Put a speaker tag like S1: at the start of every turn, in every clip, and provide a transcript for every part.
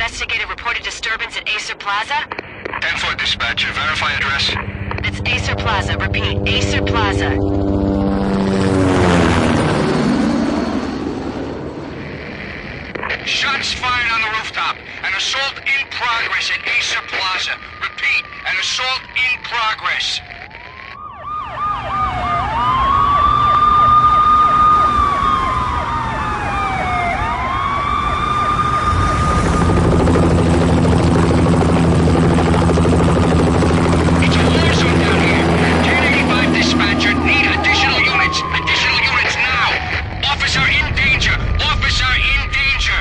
S1: investigated reported disturbance at Acer Plaza?
S2: 10-4 dispatcher, verify address.
S1: It's Acer Plaza. Repeat, Acer Plaza.
S2: Shots fired on the rooftop. An assault in progress at Acer Plaza. Repeat, an assault in progress. It's a war zone down here. 1085 dispatcher, need additional units. Additional units now. Officer in danger. Officer in danger.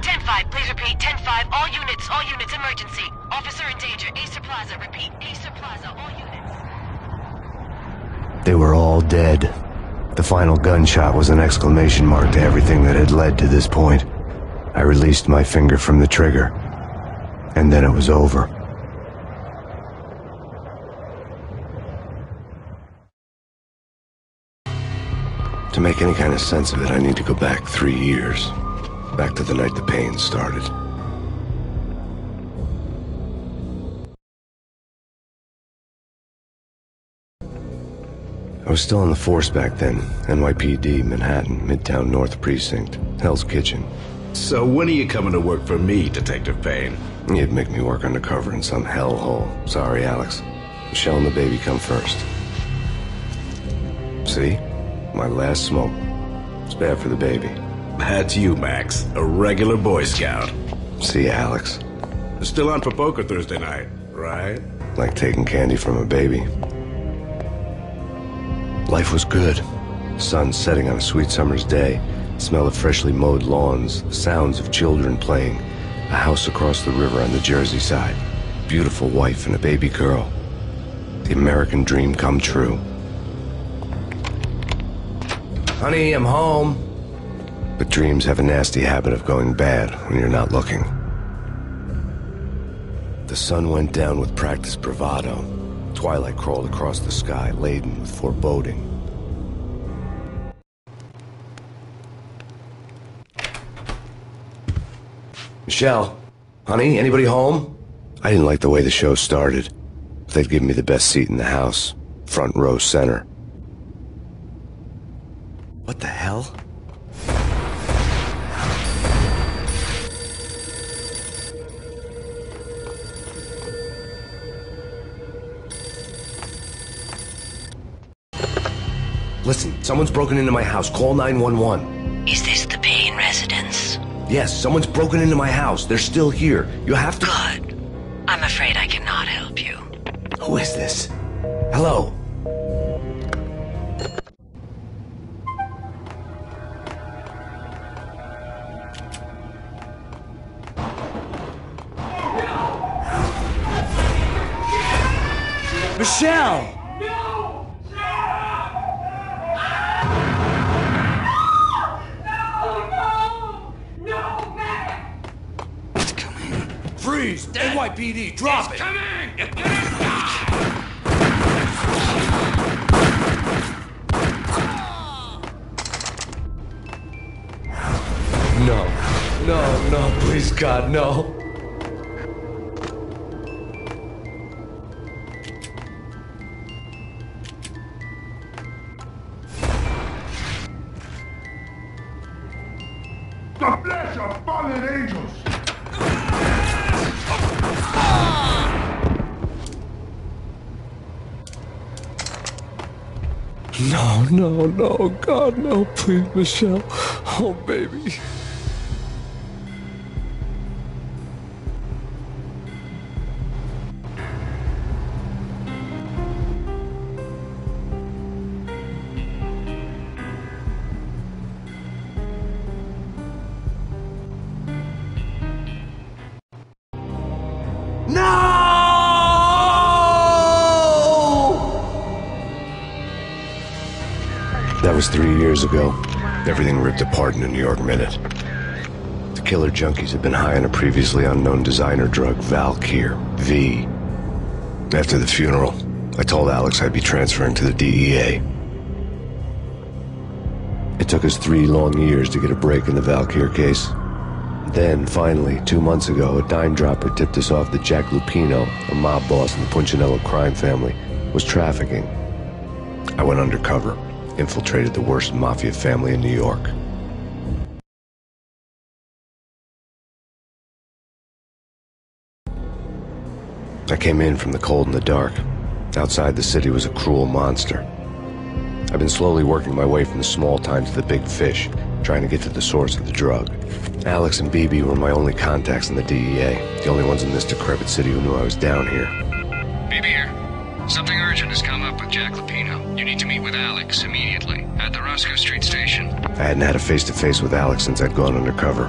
S1: 10-5, please repeat. 10-5, all units, emergency. Officer in danger, Acer Plaza. Repeat, Acer Plaza, all units.
S3: They were all dead. The final gunshot was an exclamation mark to everything that had led to this point. I released my finger from the trigger, and then it was over. To make any kind of sense of it, I need to go back 3 years. Back to the night the pain started. I was still on the force back then. NYPD, Manhattan, Midtown North Precinct, Hell's Kitchen.
S4: So when are you coming to work for me, Detective Payne?
S3: You'd make me work undercover in some hellhole. Sorry, Alex. Michelle and the baby come first. See? My last smoke. It's bad for the baby.
S4: That's you, Max. A regular Boy Scout.
S3: See ya, Alex.
S4: Still on for poker Thursday night, right?
S3: Like taking candy from a baby. Life was good. Sun setting on a sweet summer's day. Smell of freshly mowed lawns. Sounds of children playing. A house across the river on the Jersey side. Beautiful wife and a baby girl. The American dream come true. Honey, I'm home. But dreams have a nasty habit of going bad when you're not looking. The sun went down with practiced bravado. Twilight crawled across the sky, laden with foreboding. Michelle? Honey, anybody home? I didn't like the way the show started. They'd given me the best seat in the house. Front row center. What the hell? Listen, someone's broken into my house. Call 911.
S1: Is this the Payne residence?
S3: Yes, someone's broken into my house. They're still here. You have to...
S1: Good. I'm afraid I cannot help you.
S3: Who is this? Hello? Michelle! Freeze! NYPD, drop it!
S2: Coming!
S3: No, please God, no.
S5: The flesh of fallen angels!
S3: No, God, no, please, Michelle. Oh, baby. That was 3 years ago. Everything ripped apart in a New York minute. The killer junkies had been high on a previously unknown designer drug, Valkyr, V. After the funeral, I told Alex I'd be transferring to the DEA. It took us 3 long years to get a break in the Valkyr case. Then, finally, 2 months ago, a dime dropper tipped us off that Jack Lupino, a mob boss in the Punchinello crime family, was trafficking. I went undercover, infiltrated the worst mafia family in New York. I came in from the cold and the dark. Outside the city was a cruel monster. I've been slowly working my way from the small time to the big fish, trying to get to the source of the drug. Alex and BB were my only contacts in the DEA, the only ones in this decrepit city who knew I was down here.
S2: BB here. Something urgent has come up with Jack Lupino. You need to meet with Alex immediately at the Roscoe Street station.
S3: I hadn't had a face-to-face with Alex since I'd gone undercover.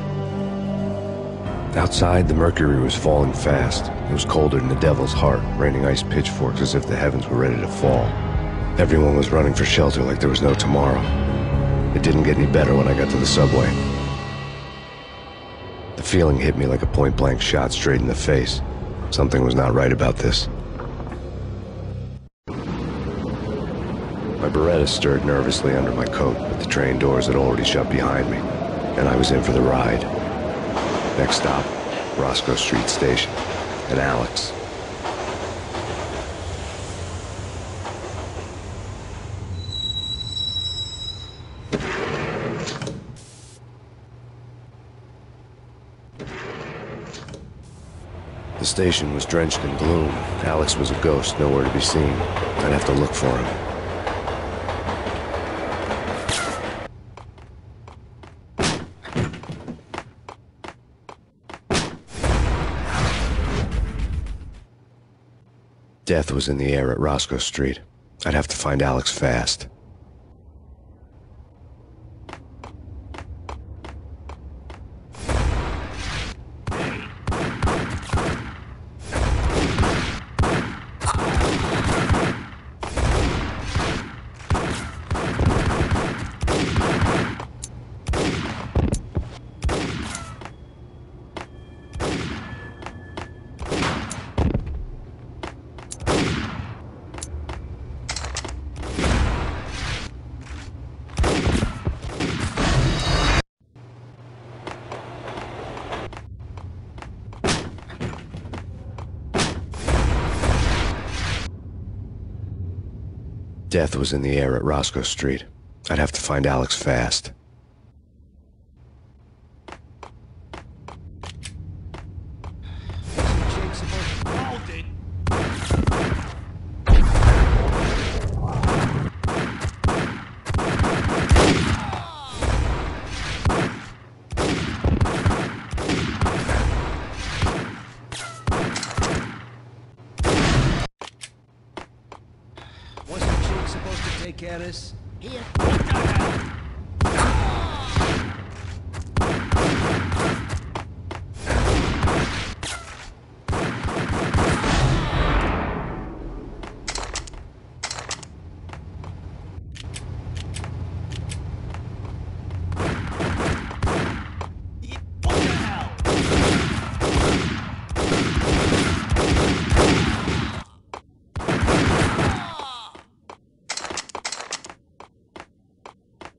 S3: Outside, the mercury was falling fast. It was colder than the devil's heart, raining ice pitchforks as if the heavens were ready to fall. Everyone was running for shelter like there was no tomorrow. It didn't get any better when I got to the subway. The feeling hit me like a point-blank shot straight in the face. Something was not right about this. My Beretta stirred nervously under my coat, but the train doors had already shut behind me, and I was in for the ride. Next stop, Roscoe Street Station, and Alex. The station was drenched in gloom. Alex was a ghost, nowhere to be seen. I'd have to look for him. Death was in the air at Roscoe Street. I'd have to find Alex fast. Death was in the air at Roscoe Street. I'd have to find Alex fast.
S6: Supposed to take care of this? Here.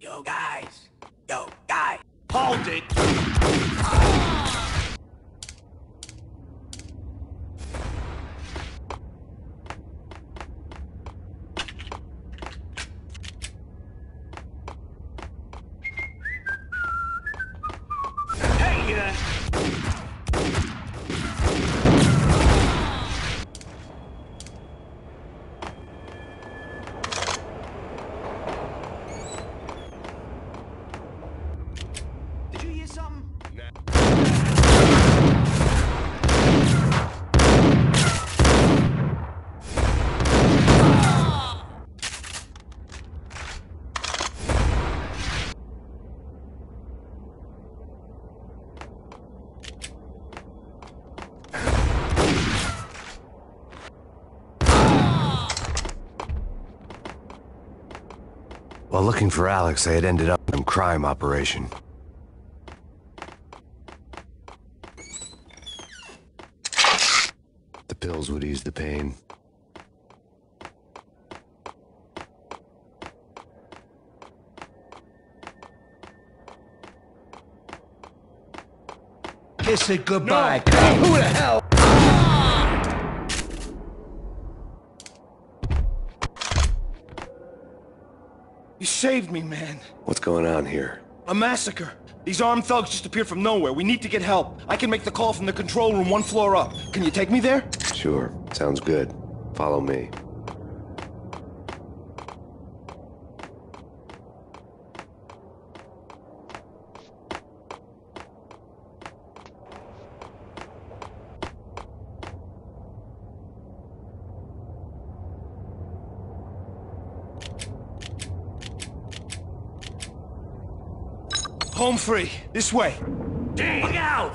S6: Yo, guy! Hold it! Hey, Did you hear something?
S3: While looking for Alex, I had ended up in a crime operation. The pills would ease the pain.
S6: kiss it goodbye.
S5: No. Hey, who the hell?
S6: You saved me, man.
S3: What's going on here?
S6: A massacre. These armed thugs just appeared from nowhere. We need to get help. I can make the call from the control room 1 floor up. Can you take me there?
S3: Sure, sounds good. Follow me.
S6: Home free. This way.
S2: Damn. Look out!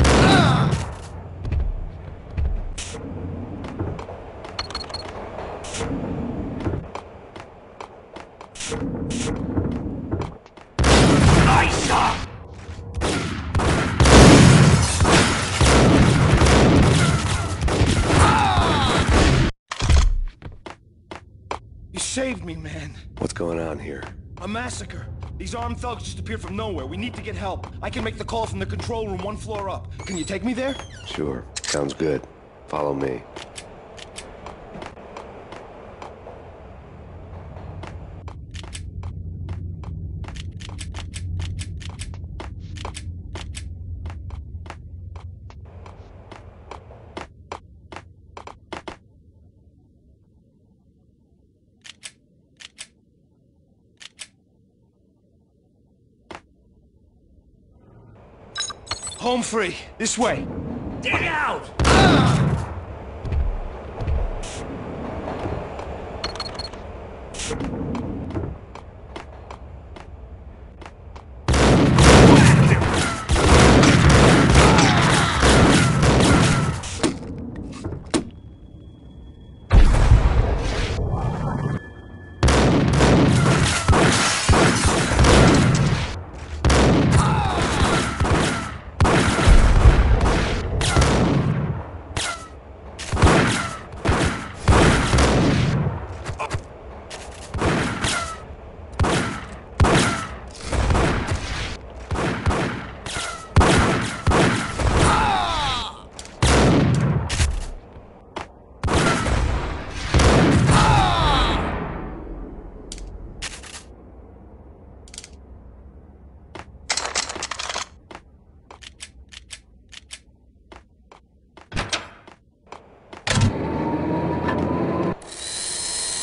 S2: Nice shot!
S6: You saved me, man.
S3: What's going on here?
S6: A massacre. These armed thugs just appeared from nowhere. We need to get help. I can make the call from the control room 1 floor up. Can you take me there?
S3: Sure, sounds good. Follow me.
S6: Home free. This way.
S2: Dig out!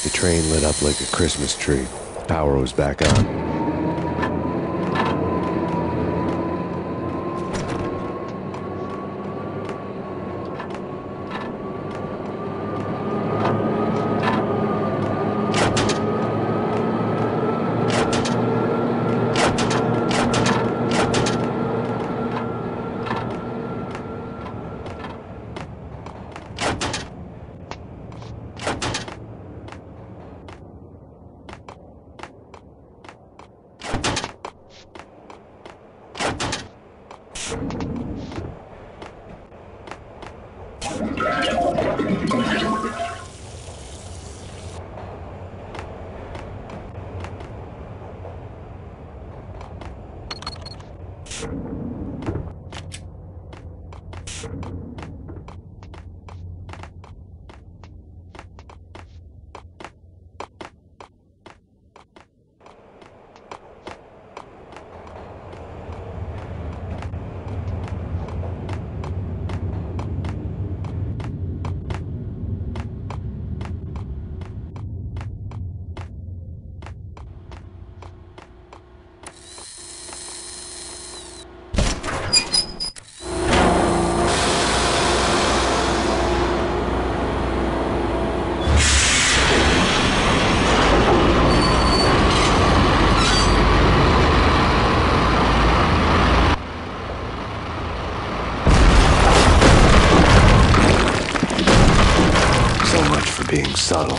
S3: The train lit up like a Christmas tree. Power was back on. Being subtle.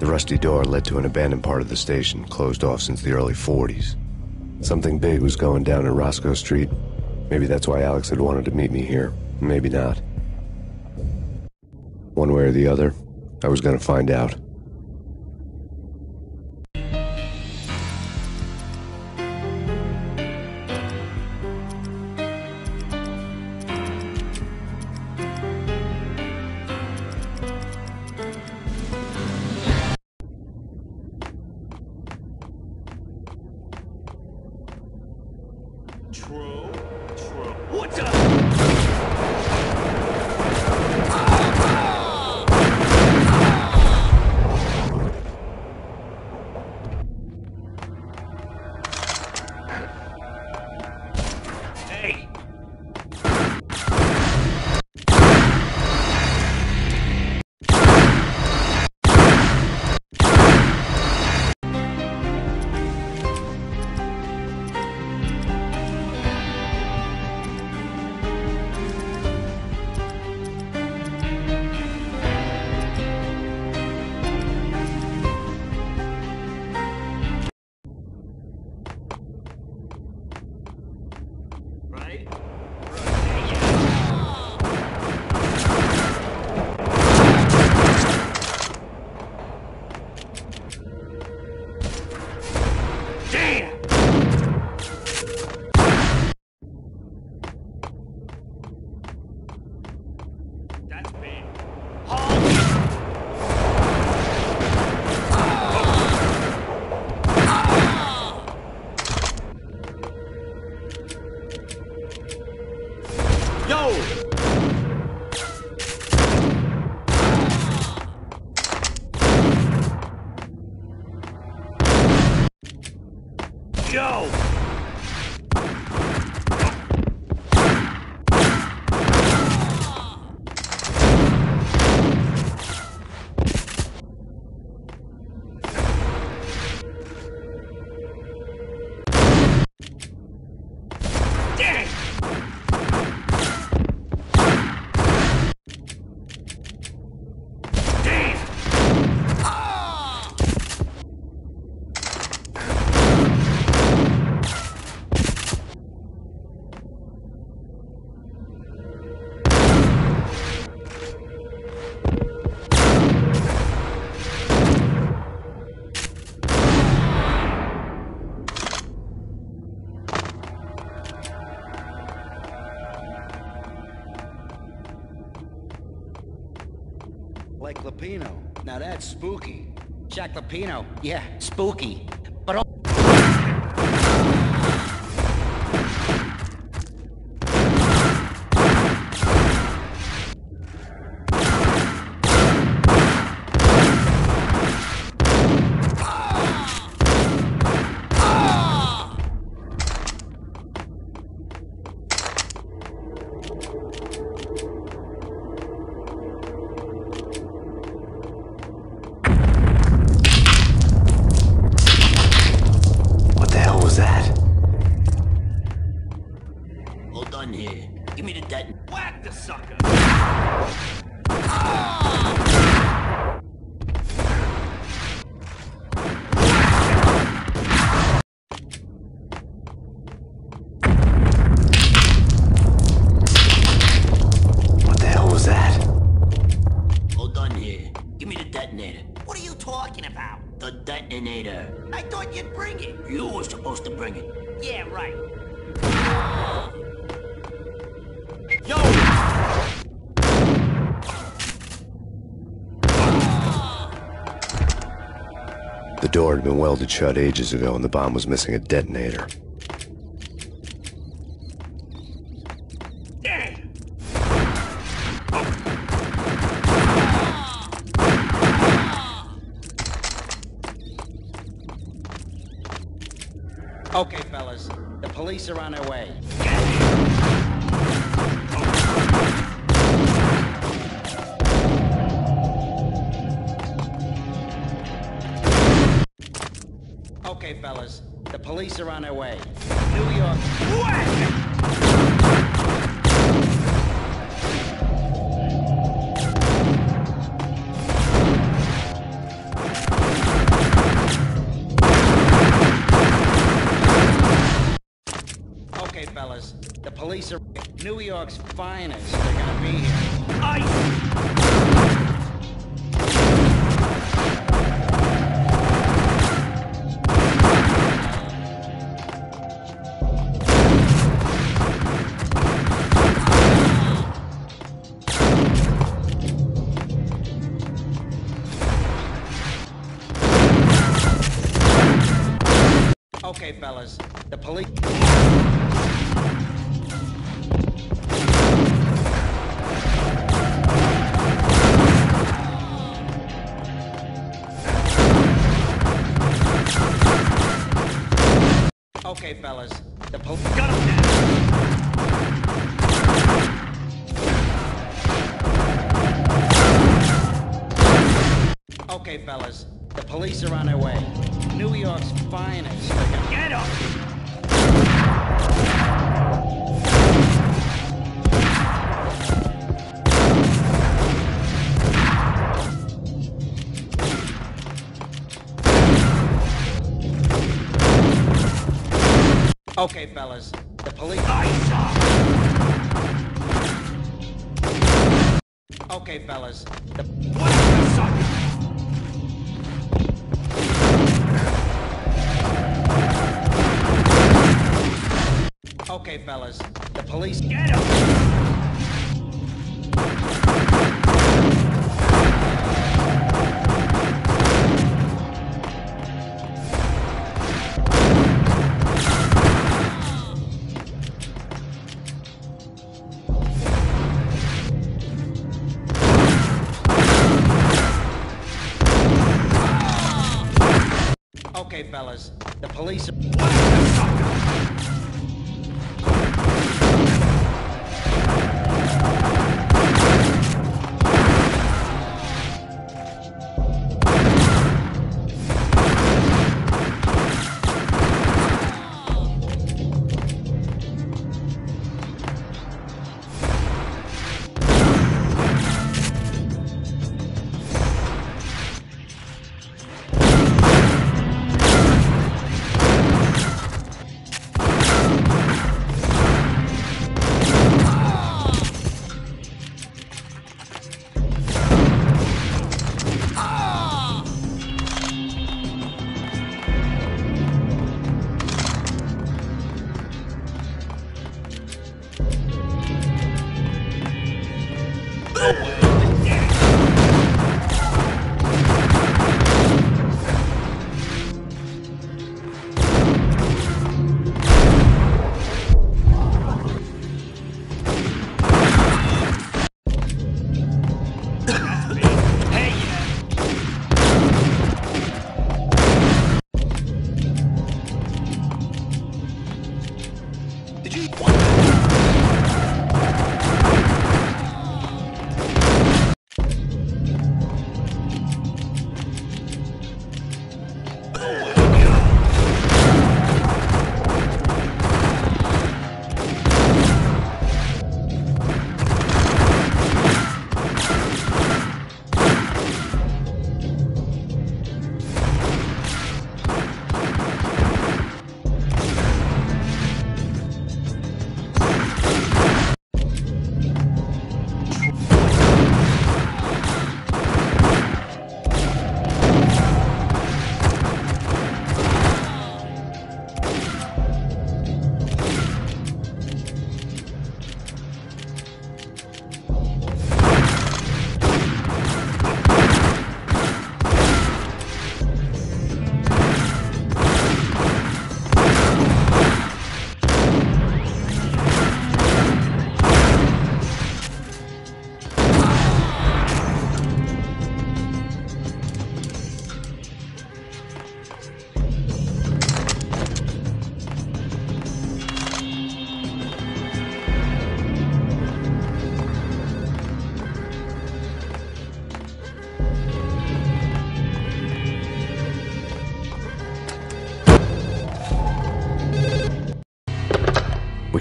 S3: The rusty door led to an abandoned part of the station, closed off since the early 40s. Something big was going down in Roscoe Street. Maybe that's why Alex had wanted to meet me here. Maybe not. One way or the other, I was gonna find out.
S6: What's up? Hey! Right? Damn! That's big. Yo! Yo! Dang! Damn!
S7: Like Lapino. Now that's spooky. Jack Lapino. Yeah, spooky. But
S3: What the hell was that?
S7: all done here. Give me the detonator.
S6: Whack the sucker!
S3: What the hell was that?
S7: All done here. Give me the detonator.
S8: What are you talking about?
S7: The detonator.
S8: I thought you'd bring it.
S7: You were supposed to bring it.
S8: Yeah, right.
S6: Yo!
S3: The door had been welded shut ages ago and the bomb was missing a detonator.
S6: Dang!
S7: Okay, fellas. The police are on their way. Okay, fellas. The police are on their way. New York.
S6: What?
S7: The police are New York's finest. They're gonna be here. Okay, fellas, the police... Okay, fellas, the police... Got him now! Okay, fellas, the police are on their way. New York's finest. Get up! Okay, fellas, the police... Okay, fellas, the... Okay, fellas, the police... Get him! Okay, fellas, the police...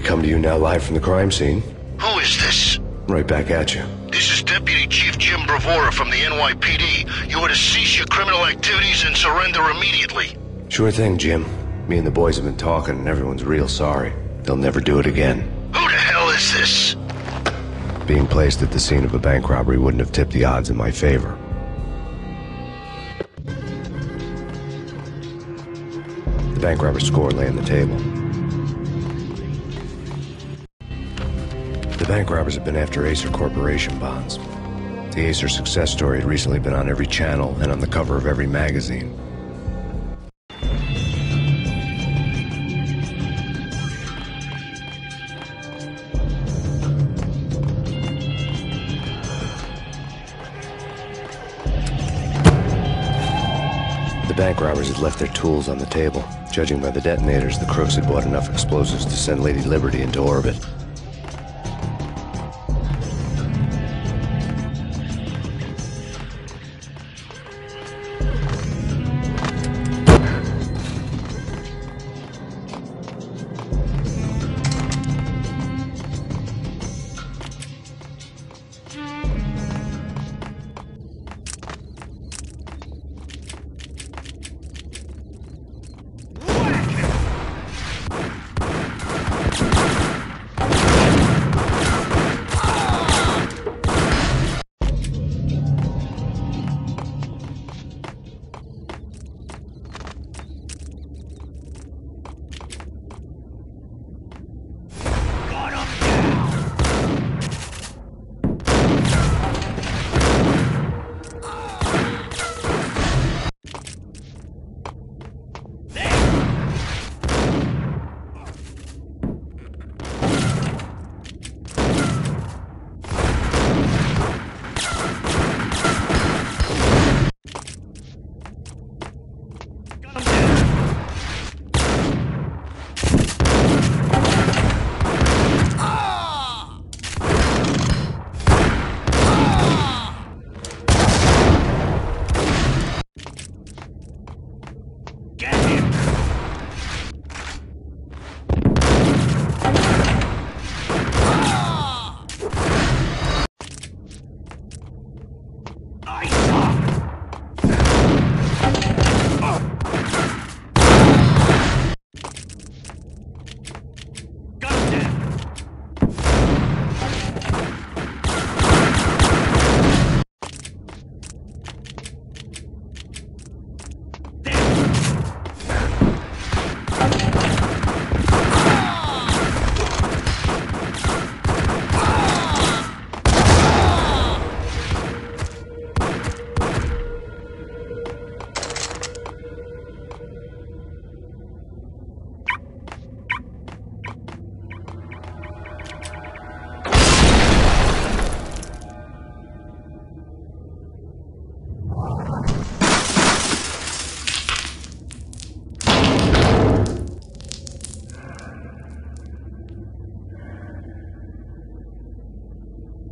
S3: Come to you now live from the crime scene.
S9: Who is this?
S3: Right back at you.
S9: This is Deputy Chief Jim Bravura from the NYPD. You are to cease your criminal activities and surrender immediately.
S3: Sure thing, Jim. Me and the boys have been talking and everyone's real sorry. They'll never do it again.
S9: Who
S3: Being placed at the scene of a bank robbery wouldn't have tipped the odds in my favor. The bank robber's score lay on the table. The bank robbers had been after Acer Corporation bonds. The Acer success story had recently been on every channel and on the cover of every magazine. The bank robbers had left their tools on the table. Judging by the detonators, the crooks had bought enough explosives to send Lady Liberty into orbit.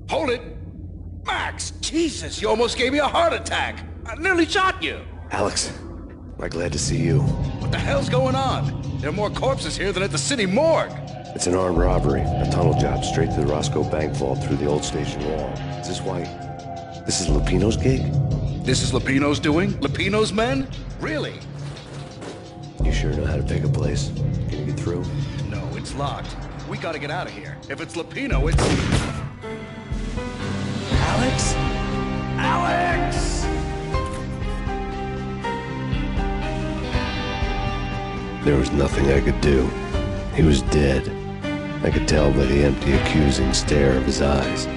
S4: Hold it! Max! Jesus, you almost gave me a heart attack! I nearly shot you!
S3: Alex, I'm glad to see you.
S4: What the hell's going on? There are more corpses here than at the city morgue!
S3: It's an armed robbery, a tunnel job straight to the Roscoe Bank vault through the old station wall. Is this why... This is Lupino's gig?
S4: This is Lupino's doing? Lupino's men? Really?
S3: You sure know how to pick a place? Can you get through?
S4: No, it's locked. We gotta get out of here. If it's Lupino, it's... Alex? Alex!
S3: There was nothing I could do. He was dead. I could tell by the empty, accusing stare of his eyes.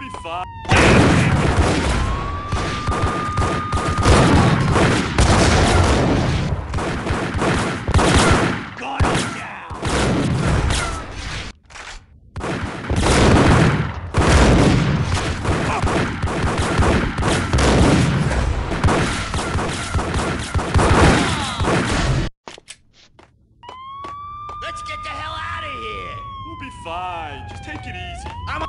S6: be fine.
S4: Gun him down! Let's get the hell out of here!
S6: We'll be fine. Just take it easy.
S4: I'm